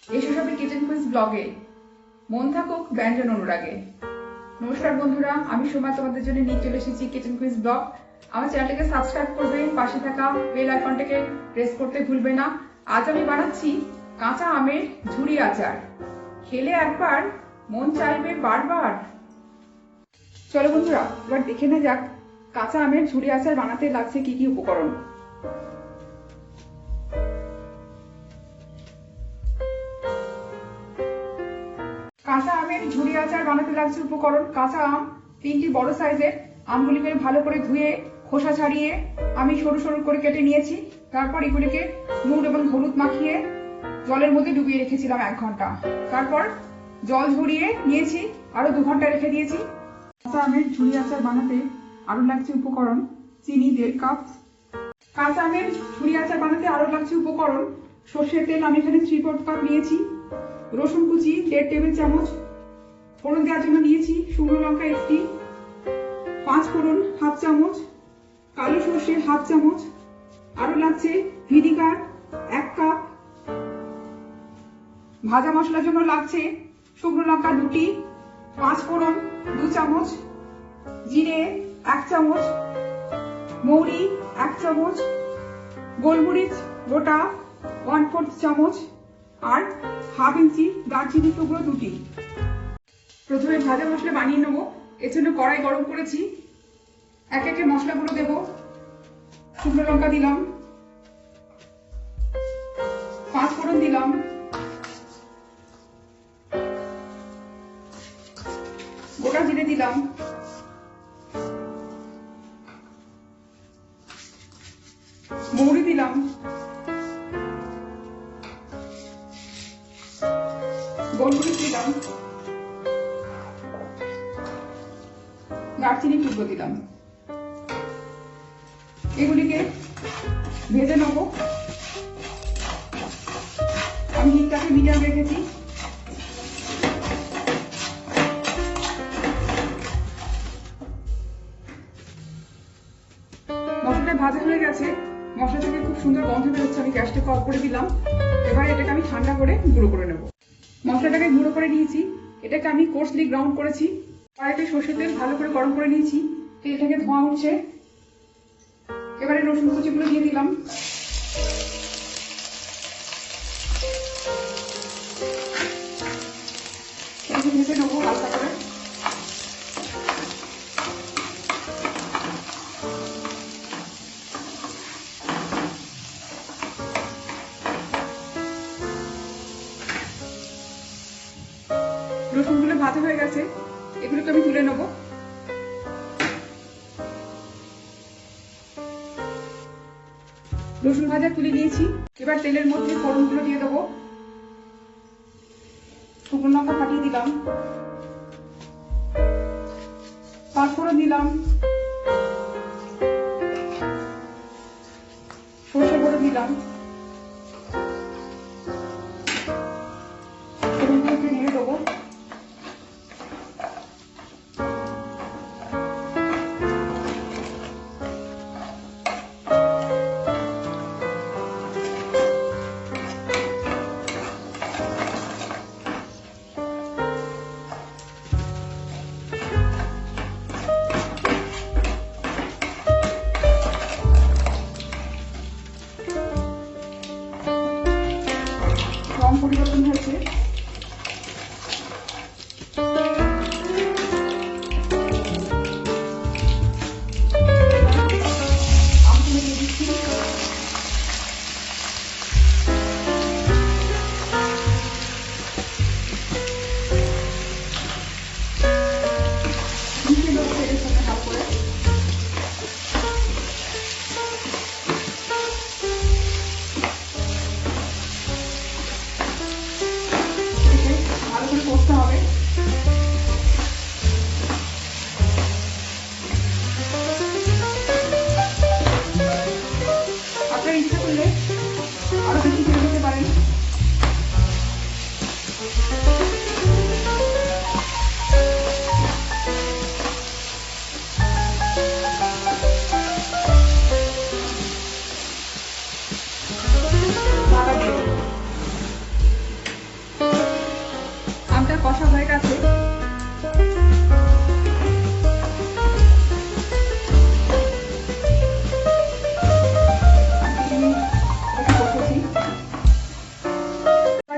এসো সবাই kitchen quiz ব্লগে, মন থাকুক ব্যঞ্জন অনুরাগে। নমস্কার বন্ধুরা, আমি সোমা তোমাদের জন্য নিয়ে চলে এসেছি কিচেন কুইজ ব্লগ। আমার চ্যানেলটাকে সাবস্ক্রাইব করবে, পাশে থাকা বেল আইকনটাকে প্রেস করতে ভুলবে না। আজ আমি বানাচ্ছি কাঁচা আমের ঝুরি আচার। খেলে একবার মন চাইবে বারবার। চলো বন্ধুরা, এবার দেখে না যাক কাঁচা আমের ঝুরি আচার বানাতে লাগছে কি কি উপকরণ। কাঁচা আমের ঝুরি আচার বানাতে লাগছে উপকরণ। কাঁচা আম 3টি বড় সাইজের। আমগুলিকে ভালো করে ধুয়ে খোসা ছাড়িয়ে আমি সরু সরু করে কেটে নিয়েছি। তারপর এগুলিকে নুন এবং হলুদ মাখিয়ে জলের মধ্যে ডুবিয়ে রেখেছিলাম 1 ঘন্টা। তারপর জল ঝরিয়ে নিয়েছি, আরো 2 ঘন্টা রেখে দিয়েছি। কাঁচা আমের ঝুরি আচার বানাতে আরো লাগছে উপকরণ: চিনি 1.5 কাপ। কাঁচা আমের ঝুরি আচার বানাতে আরো লাগছে উপকরণ: সর্ষের তেল আমি এখানে 3/4 কাপ নিয়েছি, রসুন কুচি 1.5 টেবিল চামচ, ফোড়ন দেওয়ার জন্য নিয়েছি শুকনো লঙ্কা 1টি, 5 ফোড়ন 1/2 চামচ, কালো সর্ষে 1/2 চামচ, আরো লাগছে ভিনিগার 1 কাপ। ভাজা মশলার জন্য লাগছে শুকনো লঙ্কা 2টি, 5 ফোড়ন 2 চামচ, জিরে 1 চামচ, মৌরি 1 চামচ, গোলমরিচ গোটা 1/4 চামচ, আর 1/2 ইঞ্চি দারচিনি টুকরো 2টি। প্রথমে ভাজা মশলা বানিয়ে নেবো। এর জন্য কড়াই গরম করেছি, এক একে মশলাগুলো দেব। শুকনো লঙ্কা দিলাম, 5 ফোড়ন দিলাম, গোটা জিরে দিলাম, মৌরি দিলাম, গোলমরিচ দিলাম, দারচিনি টুকরো দিলাম। এগুলিকে ভেজে নেব। আমি হিটটাকে মিডিয়াম রেখেছি। মশলাটা ভাজা হয়ে গেছে, মশলা থেকে খুব সুন্দর গন্ধ বেরোচ্ছে। আমি গ্যাসটাকে অফ করে দিলাম। এবারে এটাকে আমি ঠান্ডা করে গুঁড়ো করে নেব। মশলাটাকে গুঁড়ো করে নিয়েছি, এটাকে আমি কোর্সলি গ্রাউন্ড করেছি। কড়াইতে সর্ষের তেল ভালো করে গরম করে নিয়েছি, তেলটাকে ধোঁয়া উঠছে। এবারে রসুন কুচিগুলো দিয়ে দিলাম। ভেজে নেবো হালকা করে। রসুনগুলো ভাজা হয়ে গেছে, এগুলোকে আমি তুলে নেবো। রসুন ভাজা তুলে নিয়েছি। এবার তেলের মধ্যে ফোড়নগুলো দিয়ে দেবো। শুকনো লঙ্কা ফাটিয়ে দিলাম, 5 ফোড়ন দিলাম, সরষে গুঁড়ো দিলাম, ফোড়নগুলোকে নেড়ে দেবো। রং পরিবর্তন হয়েছে। করতে হবে। আপনার ইচ্ছা করলে আরো বেশি করে দিতে পারেন। ঢাকা দিয়ে কষা হয়ে গেছে।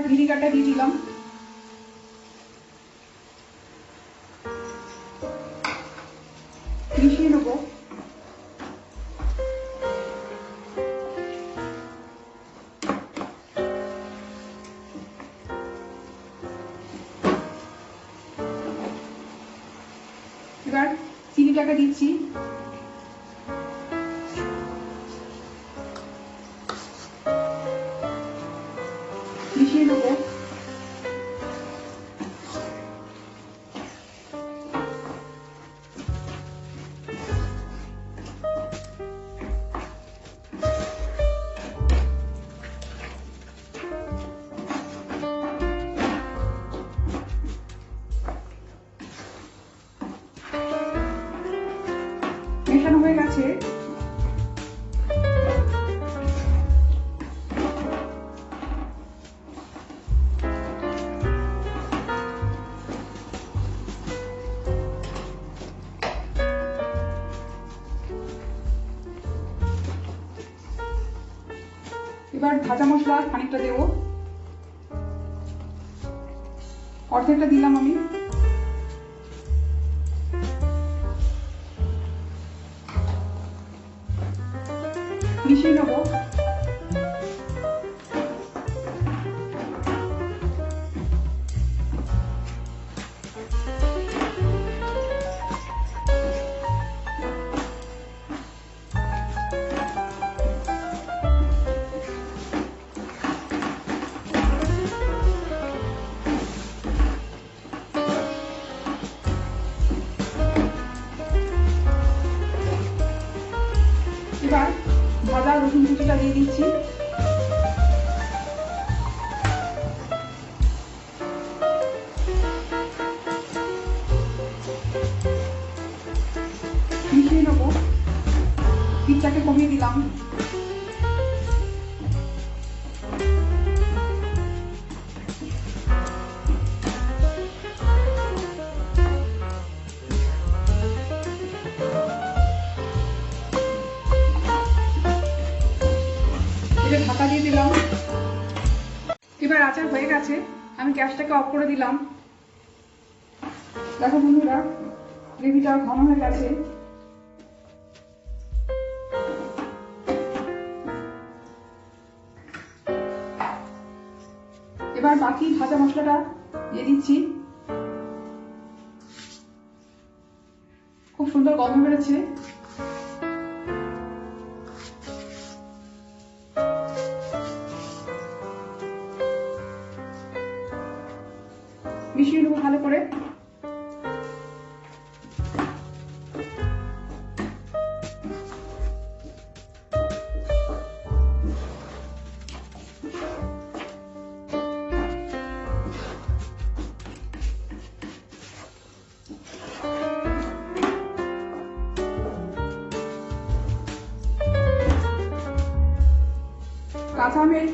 ভিনিগারটা দিয়ে দিলাম। মিশিয়ে নেবো। এবার চিনিটাকে দিচ্ছি। মিশিয়ে নেবো। মেশানো হয়ে গেছে। এবার ভাজা মশলা খানিকটা দেব। অর্ধেকটা দিলাম আমি। মিশিয়ে নেবো। এবার ভাজা রসুন কুচিটা দিয়ে দিচ্ছি। মিশিয়ে নেবো। পিঠটাকে কমিয়ে দিলাম। ঢাকা দিয়ে দিলাম। এবার আচার হয়ে গেছে, আমি গ্যাসটাকে অফ করে দিলাম। দেখো বন্ধুরা, গ্রেভিটা ঘন হয়ে গেছে। এবার বাকি ভাজা মশলাটা দিয়ে দিচ্ছি। খুব সুন্দর গন্ধ বেরোচ্ছে। মিশিয়ে নেবো ভালো করে। কাঁচা আমের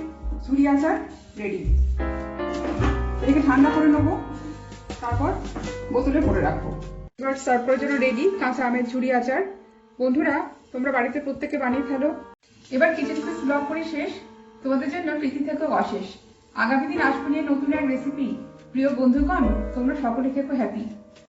ঝুরি আচার রেডি। এটাকে ঠান্ডা করে নেবো, তারপর বোতলে ভরে রাখবো। এবার সার্ভ করার জন্য রেডি কাঁচা আমের ঝুরি আচার। বন্ধুরা, তোমরা বাড়িতে প্রত্যেকে বানিয়ে ফেলো। এবার কিচেন কুইজ ব্লগ করে শেষ। তোমাদের জন্য প্রীতি থেকো অশেষ। আগামী দিন আসবো নিয়ে নতুন এক রেসিপি। প্রিয় বন্ধুগণ, তোমরা সকলে থেকো হ্যাপি।